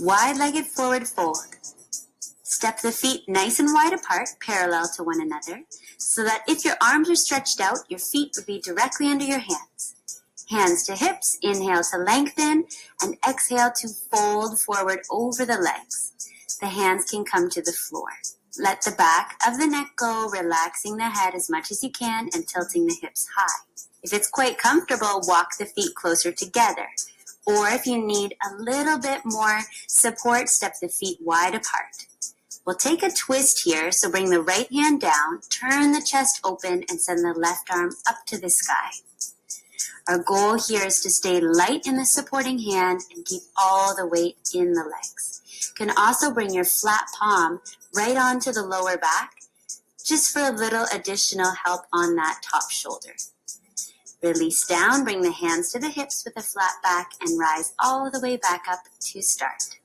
Wide-legged forward fold. Step the feet nice and wide apart, parallel to one another, so that if your arms are stretched out, your feet would be directly under your hands. Hands to hips, inhale to lengthen, and exhale to fold forward over the legs. The hands can come to the floor. Let the back of the neck go, relaxing the head as much as you can and tilting the hips high. If it's quite comfortable, walk the feet closer together. Or if you need a little bit more support, step the feet wide apart. We'll take a twist here, so bring the right hand down, turn the chest open, and send the left arm up to the sky. Our goal here is to stay light in the supporting hand and keep all the weight in the legs. You can also bring your flat palm right onto the lower back, just for a little additional help on that top shoulder. Release down, bring the hands to the hips with a flat back, and rise all the way back up to start.